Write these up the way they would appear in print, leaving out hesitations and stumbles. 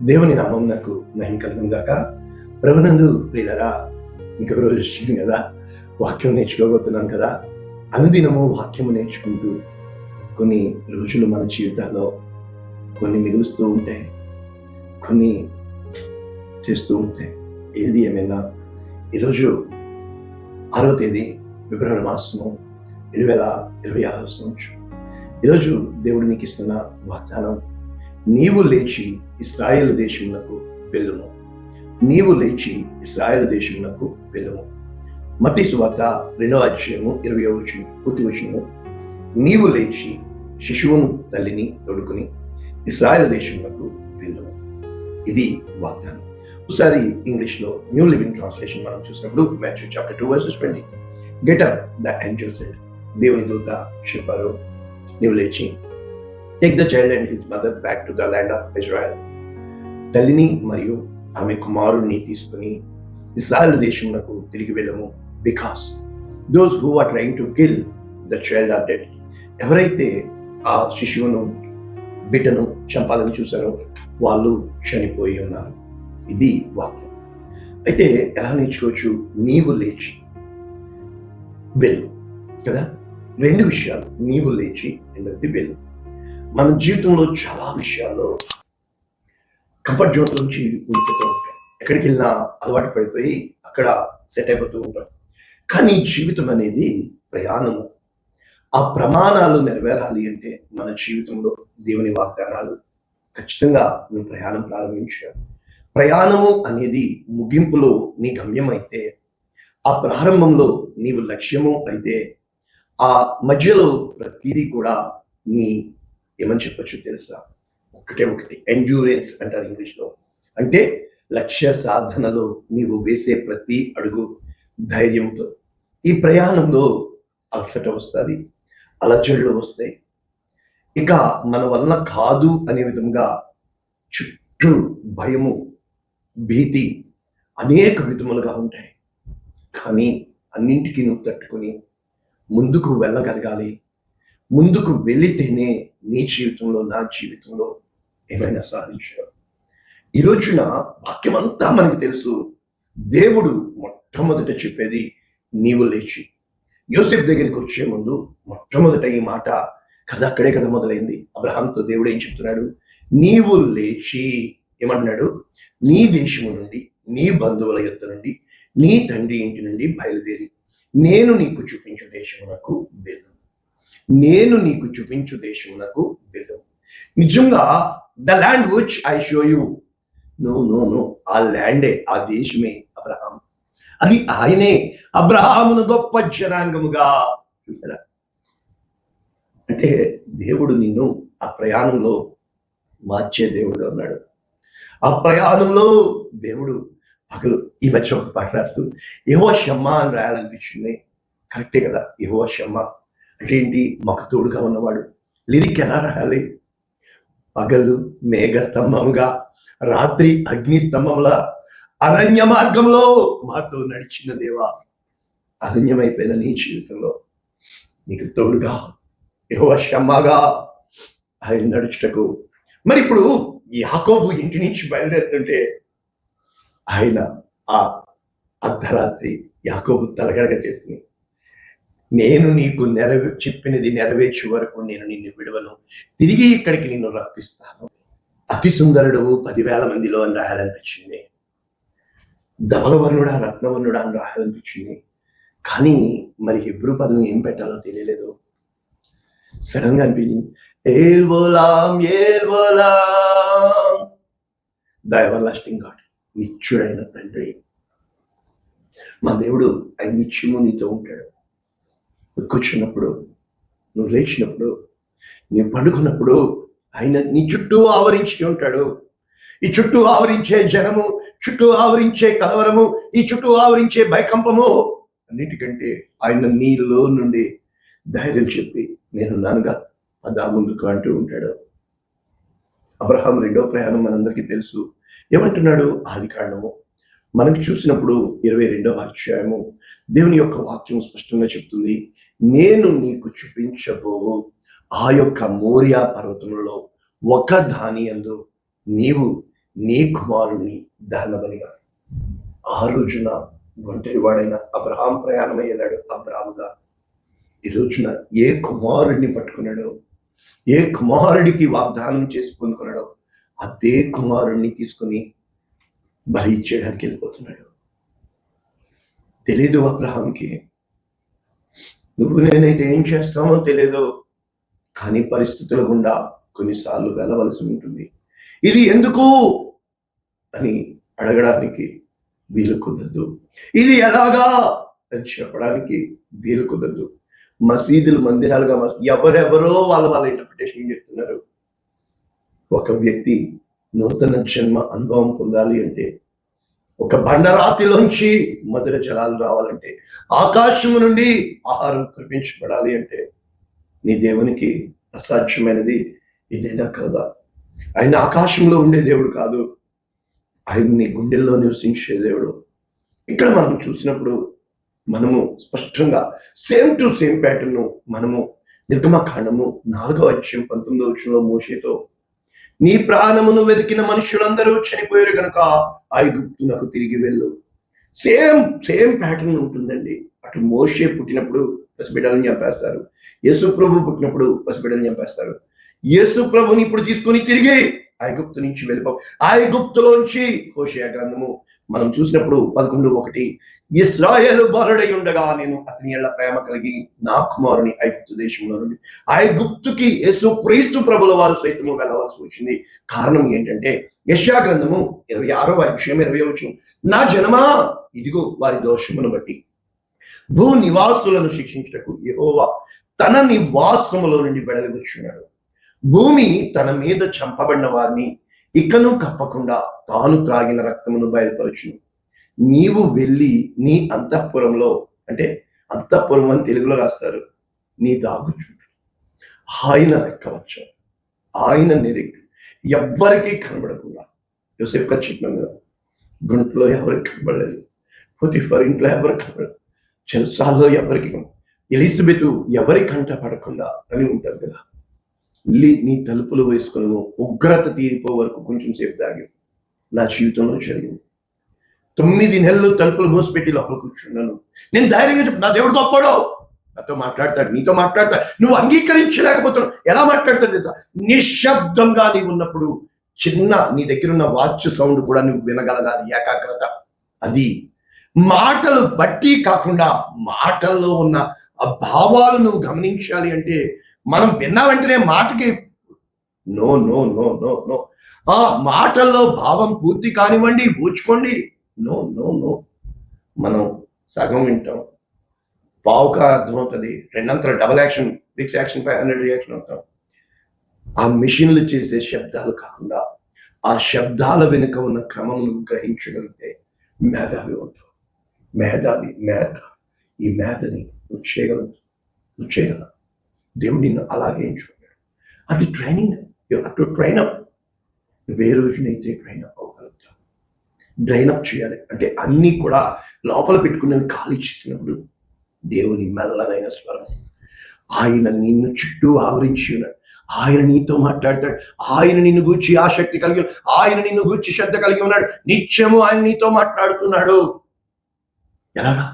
దేవుని నామం నాకు మహిమ కలుగును గాక. ప్రభునందు ప్రియులరా, ఇంకొక రోజు వచ్చింది కదా, వాక్యం నేర్చుకోబోతున్నాం కదా. అనుదినము వాక్యము నేర్చుకుంటూ కొన్ని రోజులు మన జీవితాల్లో కొన్ని మిగులుస్తూ ఉంటాయి, కొన్ని చేస్తూ ఉంటాయి. ఏది ఏమైనా ఈరోజు 6వ తేదీ ఫిబ్రవరి మాసము 2026 సంవత్సరం. ఈరోజు దేవుడు నీకు ఇస్తున్న వాగ్దానం, నీవు లేచి ఇశ్రాయేలు దేశమునకు వెళ్ళుము. నీవు లేచి ఇశ్రాయేలు దేశమునకు వెళ్ళుము. మత్తయి సువార్త 2వ అధ్యాయము 20వ వచనం పూర్తి వచనము, నీవు లేచి శిశువును తల్లిని తోడుకుని ఇశ్రాయేలు దేశమునకు వెళ్ళుము. ఇది వాగ్దానం. ఒకసారి ఇంగ్లీష్లో న్యూ లివింగ్ ట్రాన్స్లేషన్ మనం చూసినప్పుడు Matthew chapter 2 verses 20, get up the angel said, దేవుని దూత చెప్పారు, నీవు లేచి take the child and his mother back to the land of Israel. తల్లిని మరియు ఆమె కుమారుడిని తీసుకుని ఇశ్రాయేలు దేశమునకు తిరిగి వెళ్ళము. Because those who are trying to kill the child are dead. ఎవరైతే ఆ శిశువును బిడ్డను చంపాలని చూశారో వాళ్ళు చనిపోయి ఉన్నారు. ఇది వాక్యం. అయితే ఎలా నేర్చుకోవచ్చు? నీవు లేచి వెళ్ళు కదా. 2 విషయాలు, నీవు లేచి రెండవది వెళ్ళు. మన జీవితంలో చాలా విషయాల్లో కంఫర్ట్ జోన్ నుంచి ఉండిపోతూ ఉంటాం. ఎక్కడికి వెళ్ళినా అలవాటు పడిపోయి అక్కడ సెట్ అయిపోతూ ఉంటాం. కానీ జీవితం అనేది ప్రయాణము. ఆ ప్రమాణాలు నెరవేరాలి అంటే మన జీవితంలో దేవుని వాగ్దానాలు ఖచ్చితంగా నువ్వు ప్రయాణం ప్రారంభించాలి. ప్రయాణము అనేది ముగింపులో నీ గమ్యం అయితే, ఆ ప్రారంభంలో నీవు లక్ష్యము అయితే, ఆ మధ్యలో ప్రతిదీ కూడా నీ ఏమని చెప్పచ్చు తెలుసా? ఒకటి ఎండ్యూరెన్స్ అంటారు ఇంగ్లీష్లో. అంటే లక్ష్య సాధనలో నీవు వేసే ప్రతి అడుగు ధైర్యంతో. ఈ ప్రయాణంలో అలసట వస్తుంది, అలజడులు వస్తాయి. ఇక మన వలన కాదు అనే విధంగా చుట్టూ భయము, భీతి అనేక విధములుగా ఉంటాయి. కానీ అన్నింటికీ నువ్వు తట్టుకొని ముందుకు వెళ్ళగలగాలి. ముందుకు వెళితేనే నీ జీవితంలో, నా జీవితంలో ఏమైనా సాధించాలి. ఈ రోజున వాక్యం అంతా మనకి తెలుసు. దేవుడు మొట్టమొదట చెప్పేది నీవు లేచి. యోసేపు దగ్గరికి వచ్చే ముందు మొట్టమొదట ఈ మాట కథ అక్కడే కదా మొదలైంది. అబ్రహాంతో దేవుడు ఏం చెప్తున్నాడు? నీవు లేచి ఏమంటున్నాడు? నీ దేశము నుండి, నీ బంధువుల యొద్ద నుండి, నీ తండ్రి ఇంటి నుండి బయలుదేరి నేను నీకు చూపించు దేశమునకు వెళ్ళు. నేను నీకు చూపించు దేశమునకు వెళ్ళు. నిజంగా the land which I show you. No, ఆ ల్యాండే, ఆ దేశమే అబ్రహాం. అది ఆయనే అబ్రహామును గొప్ప జనాంగముగా చూసారా. అంటే దేవుడు నిన్ను ఆ ప్రయాణంలో మార్చే దేవుడు అన్నాడు. ఆ ప్రయాణంలో దేవుడు పగలు ఈ మధ్య ఒక పాట రాస్తూ యెహోవా షమ్మా అని రాయాలనిపించింది. కరెక్టే కదా. యెహోవా షమ్మా అంటే ఏంటి? మాకు తోడుగా ఉన్నవాడు. లిరిక్ ఎలా రాయాలి? పగలు మేఘ స్తంభంగా, రాత్రి అగ్ని స్తంభంలా, అరణ్య మార్గంలో మాతో నడిచిన దేవా. అరణ్యమైపోయిన నీ జీవితంలో నీకు తోడుగా యెహోవా షమ్మాగా ఆయన నడుచుటకు. మరి ఇప్పుడు యాకోబు ఇంటి నుంచి బయలుదేరుతుంటే ఆయన ఆ అర్ధరాత్రి యాకోబు తలగడగ చేసుకుని, నేను నీకు చెప్పినది నెరవేర్చే వరకు నేను నిన్ను విడవను, తిరిగి ఇక్కడికి నిన్ను రప్పిస్తాను. అతి సుందరుడు 10,000 మందిలో అని రాయాలనిపించింది. ధవలవర్ణుడా, రత్నవర్ణుడా అని రాయాలనిపించింది. కానీ మరి హెబ్రూ పదం ఏం పెట్టాలో తెలియలేదు. సడన్ గా అనిపించింది, ఏల్వోలాం ద ఎవర్ లాస్టింగ్ గాడ్, నిత్యుడైన తండ్రి. మా దేవుడు ఆయన నిత్యము నీతో ఉంటాడు. నువ్వు కూర్చున్నప్పుడు, నువ్వు లేచినప్పుడు, నువ్వు పండుకున్నప్పుడు ఆయన నీ చుట్టూ ఆవరించి ఉంటాడు. ఈ చుట్టూ ఆవరించే జనము, చుట్టూ ఆవరించే కలవరము, ఈ చుట్టూ ఆవరించే భయకంపము అన్నిటికంటే ఆయన నీలో నుండి ధైర్యం చెప్పి నేనున్నానుగా అదా ముందుకు అంటూ ఉంటాడు. అబ్రహాం 2వ ప్రయాణం మనందరికీ తెలుసు. ఏమంటున్నాడు? ఆదికాండము మనకు చూసినప్పుడు 22వ అధ్యాయము దేవుని యొక్క వాక్యం స్పష్టంగా చెప్తుంది, నేను నీకు చూపించబో ఆ యొక్క మోరియా పర్వతంలో ఒక దాని యందు నీవు నీ కుమారుణ్ణి దహన బలిగా. ఆ రోజున ఒంటరివాడైన అబ్రహాం ప్రయాణమై వెళ్ళాడు అబ్రహాముగా. ఈ రోజున ఏ కుమారుడిని పట్టుకున్నాడో, ఏ కుమారుడికి వాగ్దానం చేసి పొందుకున్నాడో అదే కుమారుడిని తీసుకుని బలి ఇచ్చేయడానికి వెళ్ళిపోతున్నాడు. తెలీదు అబ్రహాంకి, నువ్వు నేనైతే ఏం చేస్తామో తెలియదు, కానీ పరిస్థితుల గుండా కొన్నిసార్లు వెళ్ళవలసి ఉంటుంది. ఇది ఎందుకు అని అడగడానికి వీలు కుదరదు. ఇది ఎలాగా అని చెప్పడానికి వీలు కుదరదు. మసీదులు మందిరాలుగా ఎవరెవరో వాళ్ళ ఇంటర్ప్రిటేషన్ చెప్తున్నారు. ఒక వ్యక్తి నూతన జన్మ అనుభవం పొందాలి అంటే, ఒక బండరాతిలోంచి మధుర జలాలు రావాలంటే, ఆకాశము నుండి ఆహారం కురిపించబడాలి అంటే, నీ దేవునికి అసాధ్యమైనది ఇదేనా కదా? ఆయన ఆకాశంలో ఉండే దేవుడు కాదు, ఆయన నీ గుండెల్లో నివసించే దేవుడు. ఇక్కడ మనం చూసినప్పుడు మనము స్పష్టంగా సేమ్ టు సేమ్ ప్యాటర్న్ మనము నిర్గమకాండము 4వ అధ్యాయం 19వ వచనంలో మోషేతో, నీ ప్రాణమును వెతికిన మనుషులందరూ చనిపోయారు కనుక ఐగుప్తునకు తిరిగి వెళ్ళు. సేమ్ ప్యాటర్న్ ఉంటుందండి. అటు మోషే పుట్టినప్పుడు పసిబిడ్డలను చంపేస్తారు, యేసు ప్రభు పుట్టినప్పుడు పసిబిడ్డలను చంపేస్తారు. యేసు ప్రభుని ఇప్పుడు తీసుకొని తిరిగి ఐగుప్తు నుంచి వెళ్ళిపో. ఐగుప్తులోంచి హోషేయ గ్రంథము మనం చూసినప్పుడు 11:1, ఇశ్రాయేలు బాలుడై ఉండగా నేను అతని ఎడల ప్రేమ కలిగి నా కుమారుని ఐగుప్తు దేశంలో నుండి ఐగుప్తుకి యేసు క్రీస్తు ప్రభుల వారు సైతము వెళ్ళవలసి వచ్చింది. కారణం ఏంటంటే యెషయా గ్రంథము 26వ అధ్యాయం 20వ వచనం, నా జనమా ఇదిగో వారి దోషమును బట్టి భూ నివాసులను శిక్షించుటకు యెహోవా తన నివాసములో నుండి వెడలివచ్చున్నాడు. భూమి తన మీద చంపబడిన వారిని ఇకను కప్పకుండా తాను త్రాగిన రక్తమును బయలుపరచును. నీవు వెళ్ళి నీ అంతఃపురంలో, అంటే అంతఃపురం అని తెలుగులో రాస్తారు, నీ దాగుచుండు ఆయన లెక్కవచ్చు, ఆయన నిరీక్ష ఎవ్వరికీ కనబడకుండా. యోసేపు ఖచ్చితంగా కదా, గుంట్లో ఎవరికి కనబడలేదు, పొతిఫర్ ఇంట్లో ఎవరికి కనబడలేదు, చెల్సాల్లో ఎవరికి, ఎలిజబెత్ ఎవరి కంట పడకుండా అని ఉంటుంది కదా. నీ తలుపులు వేసుకుని ఉగ్రత తీరిపో వరకు కొంచెం సేపు దాగి నా జీవితంలో జరిగింది. 9 నెలలు తలుపులు మూసిపెట్టి లోపల కూర్చున్నాను. నేను ధైర్యంగా చెప్పు, నా దేవుడు గొప్పడు, నాతో మాట్లాడతాడు, నీతో మాట్లాడతాడు. నువ్వు అంగీకరించలేకపోతున్నావు. ఎలా మాట్లాడతాడు తెలుసా? నిశ్శబ్దంగా నీవు ఉన్నప్పుడు చిన్న నీ దగ్గర ఉన్న వాచ్ సౌండ్ కూడా నువ్వు వినగలగాలి. ఏకాగ్రత అది. మాటలు బట్టి కాకుండా మాటల్లో ఉన్న ఆ భావాలు నువ్వు గమనించాలి. అంటే మనం విన్న వెంటనే మాటకి no no no no no, ఆ మాటల్లో భావం పూర్తి కానివ్వండి, ఊచుకోండి, నో నో నో. మనం సగం వింటాం, పావుగా అర్థమవుతుంది, రెండంతల డబల్ యాక్షన్, 6 యాక్షన్ 500 రియాక్షన్ అవుతాం. ఆ మిషన్లు చేసే శబ్దాలు కాకుండా ఆ శబ్దాల వెనుక ఉన్న క్రమమును గ్రహించగలిగితే మేధావి ఉంటావు. మేధ ఈ మేధని నువ్వు చేయగలవు. దేవుడు నిన్ను అలాగే ఎంచుకున్నాడు. అది training. You have to train up. నువ్వు ఏ రోజునైతే ట్రైన్ అప్ అవ్వగలుగుతావు, ట్రైన్ అప్ చేయాలి అంటే అన్నీ కూడా లోపల పెట్టుకున్నవి ఖాళీ చేసినప్పుడు దేవుని మెల్లనైన స్వరం, ఆయన నిన్ను చుట్టూ ఆవరించి ఉన్నాడు, ఆయన నీతో మాట్లాడతాడు, ఆయన నిన్ను గూర్చి ఆసక్తి కలిగి, ఆయన నిన్ను గూర్చి శ్రద్ధ కలిగి ఉన్నాడు, నిత్యము ఆయన నీతో మాట్లాడుతున్నాడు. ఎలాగా?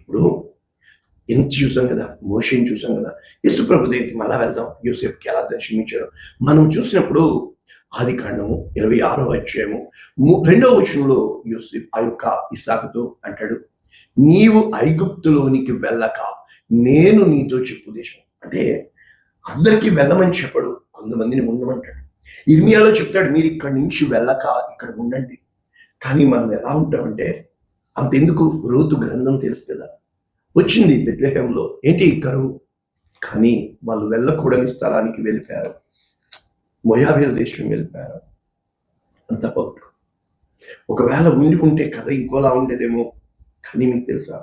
ఇప్పుడు ఎంత చూసాం కదా, మోషేని చూసాం కదా, యేసు ప్రభు దగ్గరికి మళ్ళా వెళ్దాం. యోసేపుకి ఎలా దర్శనమిచ్చాడు మనం చూసినప్పుడు ఆదికాండము 26వ అధ్యాయము 2వ వచనంలో యోసేపు ఆ యొక్క ఇస్సాకుతో అంటాడు, నీవు ఐగుప్తులోనికి వెళ్ళక నేను నీతో చెప్పు దేశం. అంటే అందరికీ వెళ్ళమని చెప్పడు, కొంతమందిని ఉండమంటాడు. ఇర్మియాలో చెప్తాడు, మీరు ఇక్కడి నుంచి వెళ్ళక ఇక్కడ ఉండండి. కానీ మనం ఎలా ఉంటామంటే, అంతెందుకు, రూతు గ్రంథం తెలుసు కదా, వచ్చింది బెత్లెహేంలో, ఏంటి కరువు, కానీ వాళ్ళు వెళ్ళకూడని స్థలానికి వెళ్ళిపోయారు, మోయాబీల దేశం వెళ్ళిపోయారు. అంత పౌరు. ఒకవేళ ఉండుకుంటే కథ ఇంకోలా ఉండేదేమో, కానీ మీకు తెలుసా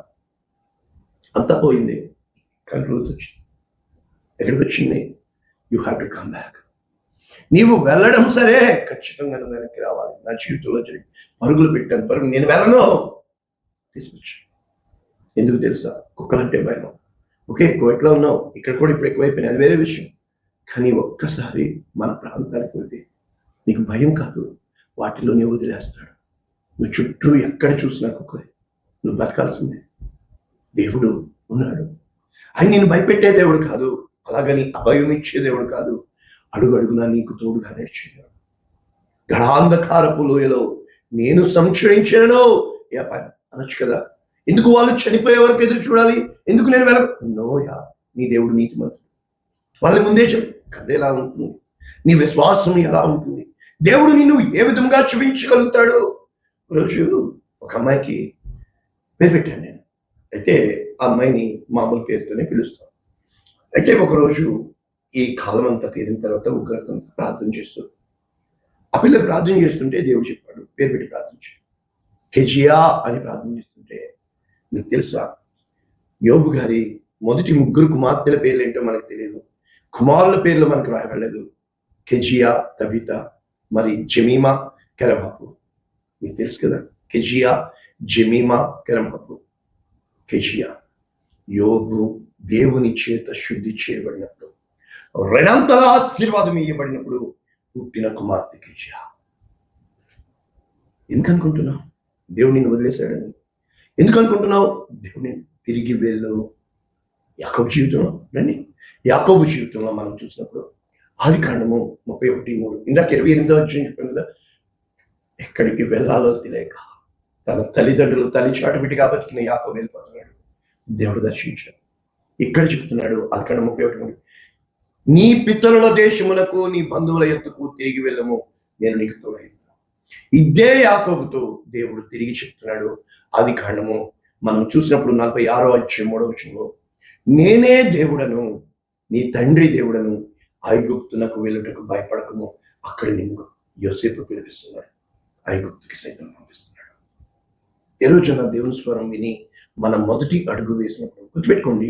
అంతా పోయింది. కానీ రూతు వచ్చింది. ఎక్కడికి వచ్చింది? You have to come back. నీవు వెళ్ళడం సరే, ఖచ్చితంగా నువ్వు వెనక్కి రావాలి. నా జీవితంలో జరిగి పరుగులు పెట్టాను, నేను వెళ్ళను, తీసుకొచ్చి. ఎందుకు తెలుసా? కుక్కలంటే భయం. ఓకే, కోవిడ్లో ఉన్నావు, ఇక్కడ కూడా ఇప్పుడు ఎక్కువైపోయినాయి, అది వేరే విషయం. కానీ ఒక్కసారి మన ప్రాంతానికి వెళ్తే నీకు భయం కాదు, వాటిలోనే వదిలేస్తాడు. నువ్వు చుట్టూ ఎక్కడ చూసినా కుక్కలే, నువ్వు బతకాల్సిందే. దేవుడు ఉన్నాడు. ఆయన నేను భయపెట్టే దేవుడు కాదు, అలాగని అభయం ఇచ్చే దేవుడు కాదు. అడుగు అడుగునా నీకు తోడుగా నడిచేవాడు. గడాంధకారపు లోయలో నేను సంచరించాను అనొచ్చు కదా. ఎందుకు వాళ్ళు చనిపోయే వరకు ఎదురు చూడాలి? ఎందుకు నేను నోయా, నీ దేవుడు నీతిమంతుడు. వాళ్ళ ముందే కథ ఎలా ఉంటుంది, నీ విశ్వాసం ఎలా ఉంటుంది, దేవుడు నిన్ను ఏ విధంగా చూపించగలుగుతాడు. రోజు ఒక అమ్మాయికి పేరు పెట్టాను నేను. అయితే ఆ అమ్మాయిని మామూలు పేరుతోనే పిలుస్తాను. అయితే ఒకరోజు ఈ కాలం అంతా తీరిన తర్వాత ఉగ్రతంతా ప్రార్థన చేస్తూ ఆ పిల్ల ప్రార్థన చేస్తుంటే దేవుడు చెప్పాడు, పేరు పెట్టి ప్రార్థించాడు. కెజియా అని ప్రార్థన చేస్తుంటే, మీకు తెలుసా, యోబు గారి మొదటి 3 కుమార్తెల పేర్లు ఏంటో మనకు తెలియదు, కుమారుల పేర్లు మనకు రాయబడలేదు. కెజియా, తబిత, మరి జమీమా, కెరమాపు. మీకు తెలుసు కదా, కెజియా, జమీమా, కెరమాపు. కెజియా యోబు దేవుని చేత శుద్ధి చేయబడినప్పుడు, రెండంతల ఆశీర్వాదం ఇవ్వబడినప్పుడు పుట్టిన కుమార్తె కెజియా. ఎందుకు అనుకుంటున్నావు దేవుడు నిన్ను వదిలేశాడని? ఎందుకు అనుకుంటున్నావు? దేవుని తిరిగి వెళ్ళు. యాకోబు జీవితంలో రండి, యాకోబు జీవితంలో మనం చూసినప్పుడు ఆదికాండము 31:3, ఇందాక 28వ అధ్యాయం చెప్పాను కదా, ఎక్కడికి వెళ్ళాలో తెలియక తన తల్లిదండ్రులు తల్లి చాటుబిటిగా బతికిన యాకోబు వెళ్ళిపోతున్నాడు. దేవుడు దర్శించాడు. ఇక్కడ చెప్తున్నాడు ఆదికాండం 31:3, నీ పితరుల దేశములకు నీ బంధువుల ఎత్తుకు తిరిగి వెళ్ళము, నేను నీకు తోడై. ఇదే యాకోబుతో దేవుడు తిరిగి చెప్తున్నాడు. ఆదికాండము మనం చూసినప్పుడు 46వ అధ్యాయం 3వ వచనంలో, నేనే దేవుడను, నీ తండ్రి దేవుడను, ఐగుప్తునకు వెళ్ళుటకు భయపడకము, అక్కడ నిన్ను యోసేపు పిలిపిస్తున్నాడు, ఐగుప్తుకి సైతం పంపిస్తున్నాడు. ఏ రోజున దేవుని స్వరం విని మనం మొదటి అడుగు వేసినప్పుడు గుర్తుపెట్టుకోండి,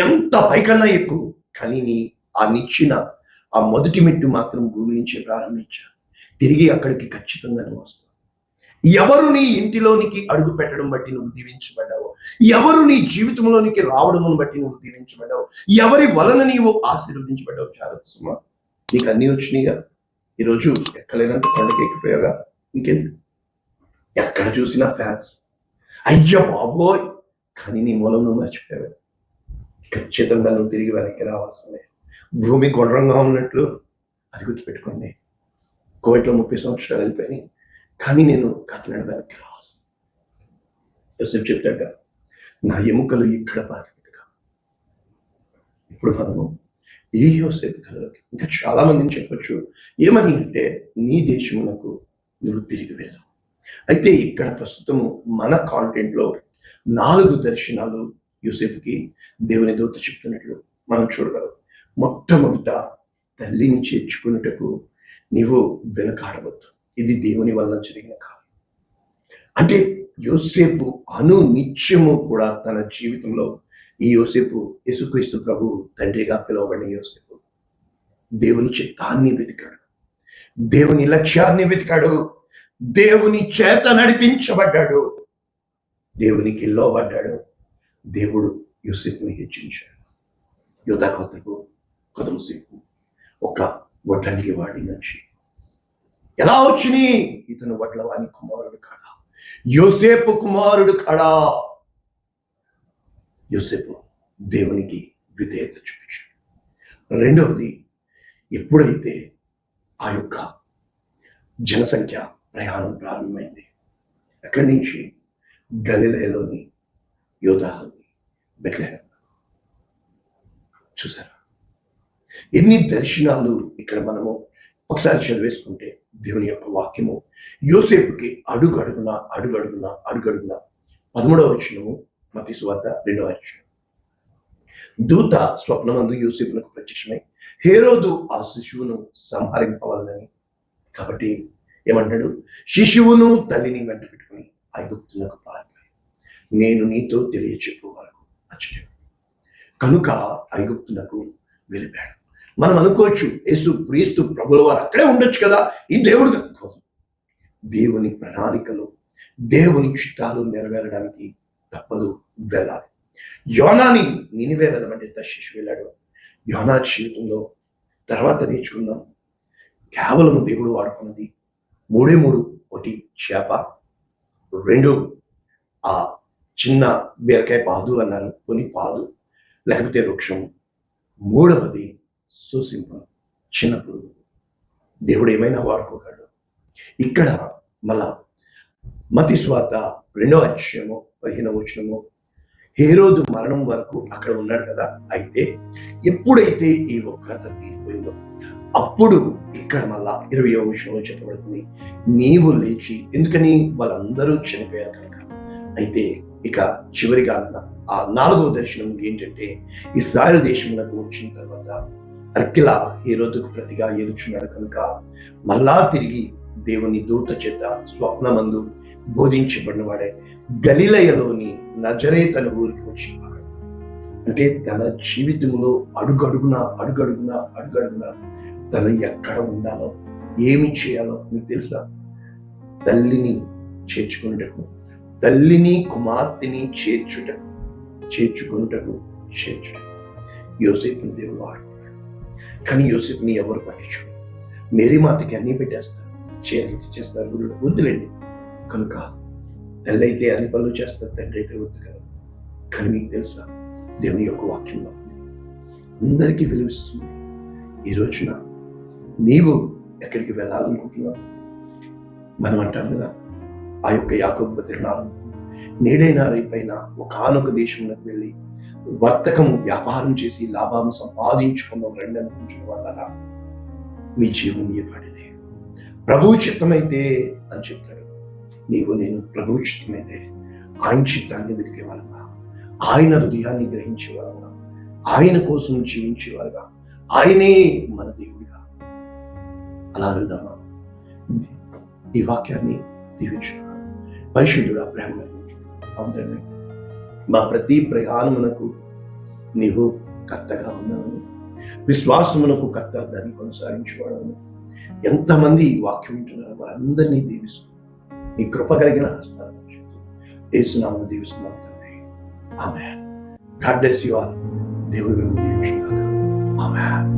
ఎంత పైకన్నా ఎక్కువ, కానీ ఆ నిచ్చిన ఆ మొదటి మెట్టు మాత్రం భూమి నుంచి ప్రారంభించారు. తిరిగి అక్కడికి ఖచ్చితంగా నువ్వు వస్తావు. ఎవరు నీ ఇంటిలోనికి అడుగు పెట్టడం బట్టి నువ్వు దీవించబడ్డావు, ఎవరు నీ జీవితంలోనికి రావడం బట్టి నువ్వు దీవించబడ్డావు, ఎవరి వలన నీవు ఆశీర్వదించబడ్డావు. చాలా సుమా, నీకు అన్నీ వచ్చినాయిగా. ఈరోజు ఎక్కలేనంత కొండకి ఎక్కిపోయాగా, ఇంకెందుకు? ఎక్కడ చూసినా ఫ్యాన్స్, అయ్యో బాబోయ్, కానీ నీ మూలం నువ్వు మర్చిపోయావు. ఖచ్చితంగా నువ్వు తిరిగి వెనక్కి రావాల్సిందే. భూమి గుండ్రంగా ఉన్నట్లు అది గుర్తుపెట్టుకోండి. కోవిడ్లో 30 సంవత్సరాలు వెళ్ళిపోయినాయి, కానీ నేను కాకినాడ వెనక్కి రావాల్సింది. యోసేపు చెప్తాడు, నా ఎముకలు ఇక్కడ బాధితుగా. ఇప్పుడు మనము ఈ యోసేపు కథలోకి ఇంకా చాలా మందిని చెప్పొచ్చు. ఏమని అంటే, నీ దేశమునకు నువ్వు తిరిగి వెళ్ళావు. అయితే ఇక్కడ ప్రస్తుతము మన కాంటెంట్లో 4 దర్శనాలు యోసేపుకి దేవుని దూత చెప్తున్నట్లు మనం చూడగలం. మొట్టమొదట, తల్లిని చేర్చుకున్నటకు నీవు వెనుకాడవద్దు. ఇది దేవుని వలన జరిగిన కాలం. అంటే యోసేపు నిత్యము కూడా తన జీవితంలో, ఈ యోసేపు యేసుక్రీస్తు ప్రభు తండ్రిగా పిలువబడిన యోసేపు దేవుని చిత్తాన్ని వెతికాడు, దేవుని లక్ష్యాన్ని వెతికాడు, దేవుని చేత నడిపించబడ్డాడు, దేవునికి లోబడ్డాడు. దేవుడు యోసేపుని హెచ్చించాడు. యోధా గోత్రపు కొదమసేపు ఒక వడ్రంగి వాడి నుంచి ఎలా వచ్చినాయి? ఇతను వడ్లవాని కుమారుడు కాడా, యోసేపు కుమారుడు కాడా. యోసేపు దేవునికి విధేయత చూపించాడు. రెండవది, ఎప్పుడైతే ఆ యొక్క జనసంఖ్య ప్రయాణం ప్రారంభమైంది, అక్కడి నుంచి గలిలయలోని యోధాలోని బెత్లెహేం. చూసారా ఎన్ని దర్శనాలు ఇక్కడ మనము ఒకసారి చదివేసుకుంటే దేవుని యొక్క వాక్యము యోసేపుకి అడుగడుగున 13వ వచనము, మత్తయి సువార్త 2వ అధ్యాయం. దూత స్వప్నమందు యోసేపునకు ప్రత్యక్షమై, హేరోదు ఆ శిశువును సంహరింపవాలని, కాబట్టి ఏమంటాడు, శిశువును తల్లిని వెంట పెట్టుకుని ఐగుప్తులకు పారిపోయి నేను నీతో తెలియచెప్పు వరకు అచ్చడు. కనుక ఐగుప్తులకు వెళ్ళిపోయాడు. మనం అనుకోవచ్చు, యేసు క్రీస్తు ప్రభుల వారు అక్కడే ఉండొచ్చు కదా, ఈ దేవుడు కోసం. దేవుని ప్రణాళికలు, దేవుని చిత్తాలు నెరవేరడానికి తప్పదు, వెళ్ళాలి. యోనాని నినివే వెళ్ళమంటే తర్షీషు వెళ్ళాడు. యోనా జీవితంలో తర్వాత నేర్చుకుందాం, కేవలం దేవుడు వాడుకున్నది మూడే మూడు, ఒకటి చేప, రెండు ఆ చిన్న బీరకాయ పాదు అన్నారు, కొన్ని పాదు లేకపోతే వృక్షం, మూడవది సూసింపం, చిన్న పురుగు. దేవుడు ఏమైనా వాడుకోగలడు. ఇక్కడ మళ్ళా మత్తయి సువార్త 2వ అధ్యాయము 15వ వచనము, హేరోదు మరణం వరకు అక్కడ ఉన్నాడు కదా. అయితే ఎప్పుడైతే ఈ ఉగ్రత తీరిపోయిందో అప్పుడు ఇక్కడ మళ్ళా 20వ వచనంలో చెప్పబడుతుంది, నీవు లేచి, ఎందుకని వాళ్ళందరూ చనిపోయారు కనుక. అయితే ఇక చివరిగా ఆ 4వ దర్శనం ఏంటంటే, ఇశ్రాయేల్ దేశమునకు వచ్చిన తర్వాత అర్కిలా హేరోదుకు ప్రతిగా ఏలుచున్నాడు కనుక మళ్ళా తిరిగి దేవుని దూత చేత స్వప్నమందు బోధించబడిన వాడే గలిలయలోని నజరేతు అనే ఊరికి వచ్చినాడు. అంటే తన జీవితంలో అడుగడుగున తను ఎక్కడ ఉండాలో, ఏమి చేయాలో మీకు తెలుసా? తల్లిని చేర్చుకున్నటకు, తల్లిని కుమార్తెని చేర్చుకున్నటకు యోసేపుని దేవుడు వాడుకున్నాడు. కానీ యోసేపుని ఎవరు పట్టించుకోరు. మేరీ మాతకి అన్నీ పెట్టేస్తారు, చేస్తారు, వద్దులేండి. కనుక తల్లి అయితే అన్ని పనులు చేస్తారు, తండ్రి అయితే వద్దు కదా. కానీ మీకు తెలుసా, దేవుని యొక్క వాక్యంలో అందరికీ విలువిస్తుంది. ఈ రోజున నీవు ఎక్కడికి వెళ్ళాలనుకుంటున్నావు? మనం అంటాం కదా, ఆ యొక్క యాకోబు తిరునాలు, నేడైనా రేపైనా ఒకానొక దేశంలోకి వెళ్ళి వర్తకము వ్యాపారం చేసి లాభాలను సంపాదించుకున్నాం రండి అనుకుంటున్న వాళ్ళ మీ జీవం ఇవ్వబడితే ప్రభువు చిత్తమైతే అని చెప్తాడు. నీవు నేను ప్రభువు చిత్తమైతే ఆయన చిత్తాన్ని వెతికే వాళ్ళగా, ఆయన హృదయాన్ని గ్రహించే వాళ్ళగా, ఆయన కోసం జీవించేవారుగా, ఆయనే మన దేవుడిగా అలా వెళ్దామా? ఈ వాక్యాన్ని దీవించున్నాను. పరిశుద్ధుడా, ప్రేమ అవునండి, మా ప్రతి ప్రయాణమునకు నీవు కర్తగా ఉన్నావని, విశ్వాసమునకు కర్త దాన్ని కొనసాగించేవాడని ఎంతమంది ఈ వాక్యం వింటున్నారో వారందరినీ దీవిస్తూ నీ కృప కలిగిన హస్తాలను యేసునామమున దీవిస్తున్నాం తండ్రి. ఆమేన్. God bless you all. దేవుడు మిమ్మల్ని దీవించుగాక. ఆమేన్.